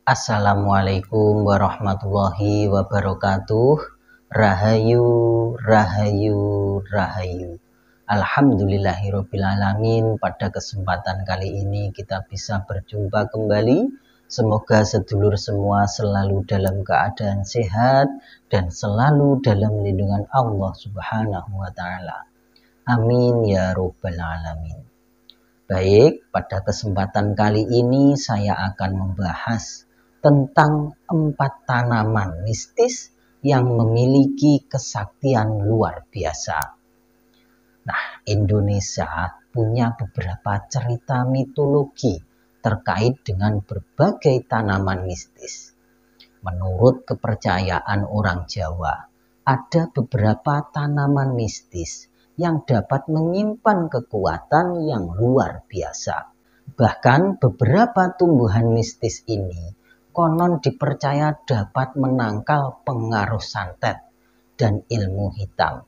Assalamualaikum warahmatullahi wabarakatuh. Rahayu, rahayu, rahayu. Alhamdulillahirrabbilalamin. Pada kesempatan kali ini kita bisa berjumpa kembali. Semoga sedulur semua selalu dalam keadaan sehat dan selalu dalam lindungan Allah Subhanahu wa Ta'ala. Amin ya Rabbal Alamin. Baik, pada kesempatan kali ini saya akan membahas tentang 4 tanaman mistis yang memiliki kesaktian luar biasa. Nah, Indonesia punya beberapa cerita mitologi terkait dengan berbagai tanaman mistis. Menurut kepercayaan orang Jawa, ada beberapa tanaman mistis yang dapat menyimpan kekuatan yang luar biasa. Bahkan beberapa tumbuhan mistis ini konon dipercaya dapat menangkal pengaruh santet dan ilmu hitam.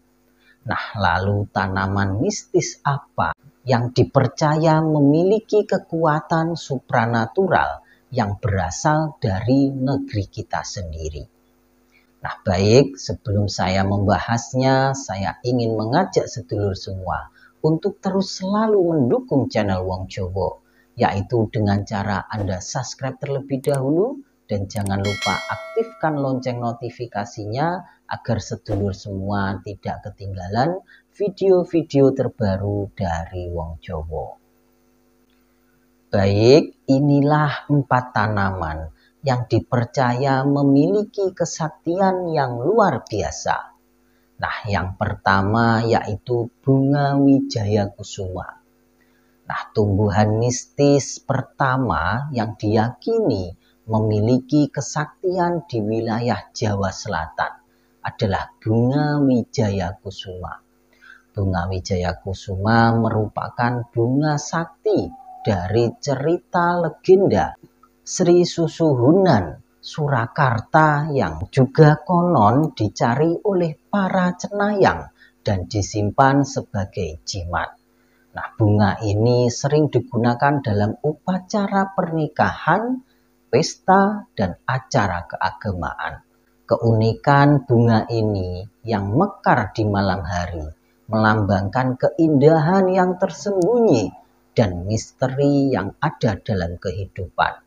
Nah, lalu tanaman mistis apa yang dipercaya memiliki kekuatan supranatural yang berasal dari negeri kita sendiri? Nah, baik, sebelum saya membahasnya, saya ingin mengajak sedulur semua untuk terus selalu mendukung channel Wong Jowo, yaitu dengan cara Anda subscribe terlebih dahulu dan jangan lupa aktifkan lonceng notifikasinya agar sedulur semua tidak ketinggalan video-video terbaru dari Wong Jowo. Baik, inilah 4 tanaman yang dipercaya memiliki kesaktian yang luar biasa. Nah, yang pertama yaitu bunga wijaya kusuma. Nah, tumbuhan mistis pertama yang diyakini memiliki kesaktian di wilayah Jawa Selatan adalah bunga wijaya kusuma. Bunga wijaya kusuma merupakan bunga sakti dari cerita legenda Sri Susuhunan Surakarta yang juga konon dicari oleh para cenayang dan disimpan sebagai jimat. Nah, bunga ini sering digunakan dalam upacara pernikahan, pesta, dan acara keagamaan. Keunikan bunga ini yang mekar di malam hari melambangkan keindahan yang tersembunyi dan misteri yang ada dalam kehidupan.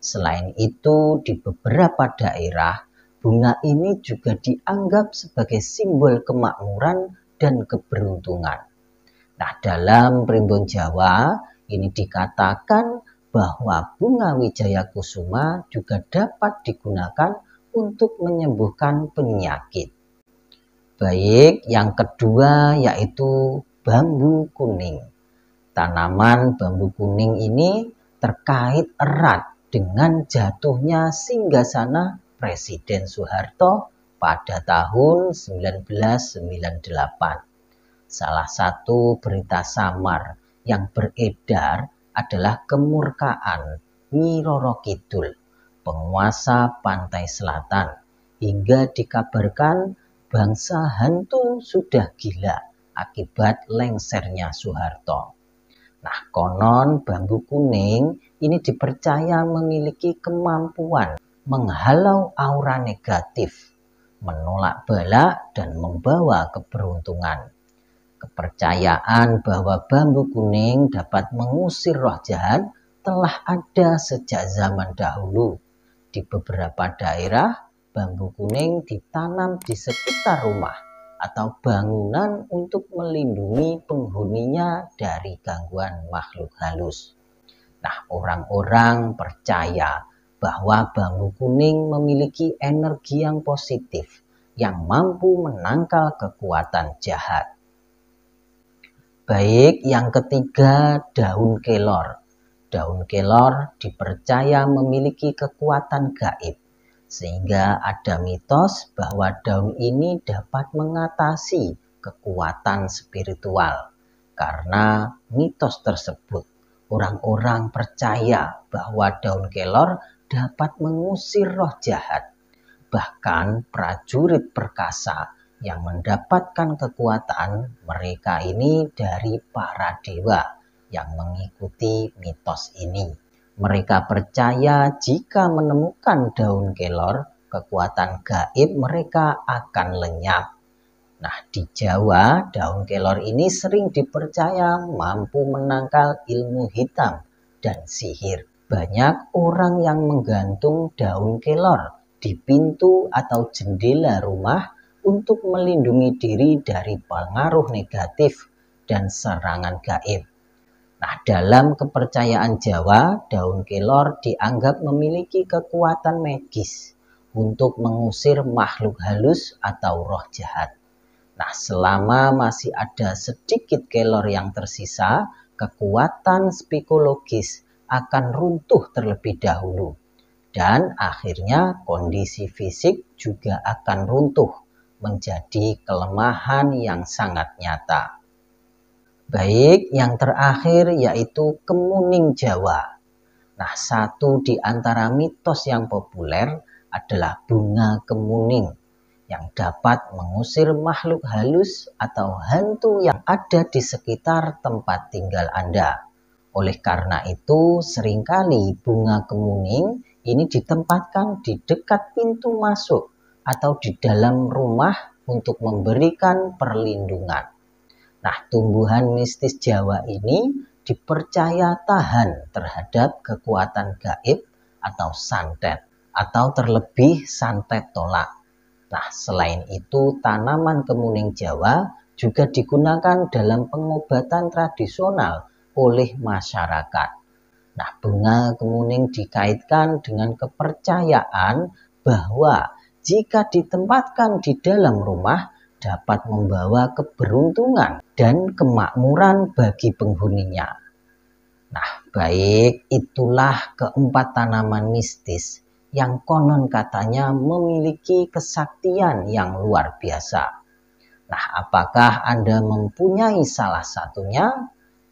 Selain itu, di beberapa daerah, bunga ini juga dianggap sebagai simbol kemakmuran dan keberuntungan. Nah, dalam Primbon Jawa, ini dikatakan bahwa bunga wijaya kusuma juga dapat digunakan untuk menyembuhkan penyakit. Baik, yang kedua yaitu bambu kuning. Tanaman bambu kuning ini terkait erat dengan jatuhnya singgasana Presiden Soeharto pada tahun 1998. Salah satu berita samar yang beredar adalah kemurkaan Nyi Roro Kidul, penguasa pantai selatan, hingga dikabarkan bangsa hantu sudah gila akibat lengsernya Soeharto. Nah, konon bambu kuning ini dipercaya memiliki kemampuan menghalau aura negatif, menolak bala, dan membawa keberuntungan. Kepercayaan bahwa bambu kuning dapat mengusir roh jahat telah ada sejak zaman dahulu. Di beberapa daerah, bambu kuning ditanam di sekitar rumah atau bangunan untuk melindungi penghuninya dari gangguan makhluk halus. Nah, orang-orang percaya bahwa bambu kuning memiliki energi yang positif yang mampu menangkal kekuatan jahat. Baik, yang ketiga, daun kelor. Daun kelor dipercaya memiliki kekuatan gaib, sehingga ada mitos bahwa daun ini dapat mengatasi kekuatan spiritual. Karena mitos tersebut, orang-orang percaya bahwa daun kelor dapat mengusir roh jahat. Bahkan prajurit perkasa yang mendapatkan kekuatan mereka ini dari para dewa yang mengikuti mitos ini. Mereka percaya jika menemukan daun kelor, kekuatan gaib mereka akan lenyap. Nah, di Jawa, daun kelor ini sering dipercaya mampu menangkal ilmu hitam dan sihir. Banyak orang yang menggantung daun kelor di pintu atau jendela rumah untuk melindungi diri dari pengaruh negatif dan serangan gaib. Nah, dalam kepercayaan Jawa, daun kelor dianggap memiliki kekuatan magis untuk mengusir makhluk halus atau roh jahat. Nah, selama masih ada sedikit kelor yang tersisa, kekuatan psikologis akan runtuh terlebih dahulu. Dan akhirnya kondisi fisik juga akan runtuh menjadi kelemahan yang sangat nyata. Baik, yang terakhir yaitu kemuning Jawa. Nah, satu di antara mitos yang populer adalah bunga kemuning yang dapat mengusir makhluk halus atau hantu yang ada di sekitar tempat tinggal Anda. Oleh karena itu, seringkali bunga kemuning ini ditempatkan di dekat pintu masuk atau di dalam rumah untuk memberikan perlindungan. Nah, tumbuhan mistis Jawa ini dipercaya tahan terhadap kekuatan gaib atau santet, atau terlebih santet tolak. Nah, selain itu, tanaman kemuning Jawa juga digunakan dalam pengobatan tradisional oleh masyarakat. Nah, bunga kemuning dikaitkan dengan kepercayaan bahwa jika ditempatkan di dalam rumah dapat membawa keberuntungan dan kemakmuran bagi penghuninya. Nah, baik, itulah keempat tanaman mistis yang konon katanya memiliki kesaktian yang luar biasa. Nah, apakah Anda mempunyai salah satunya?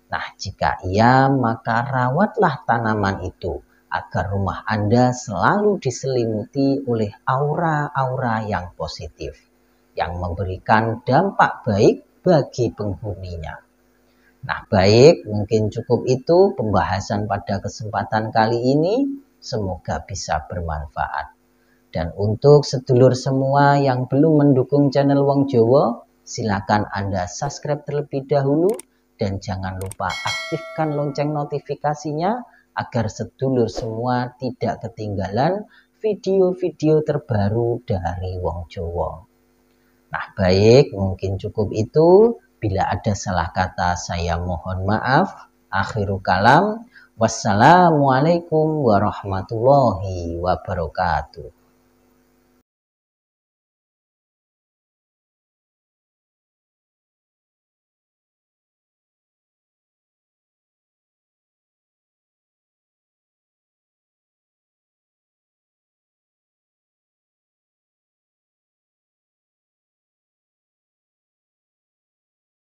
Nah, jika iya, maka rawatlah tanaman itu agar rumah Anda selalu diselimuti oleh aura-aura yang positif, yang memberikan dampak baik bagi penghuninya. Nah, baik, mungkin cukup itu pembahasan pada kesempatan kali ini. Semoga bisa bermanfaat. Dan untuk sedulur semua yang belum mendukung channel Wong Jowo, silakan Anda subscribe terlebih dahulu dan jangan lupa aktifkan lonceng notifikasinya agar sedulur semua tidak ketinggalan video-video terbaru dari Wong Jowo. Nah, baik, mungkin cukup itu. Bila ada salah kata, saya mohon maaf. Akhirul kalam. Wassalamualaikum warahmatullahi wabarakatuh.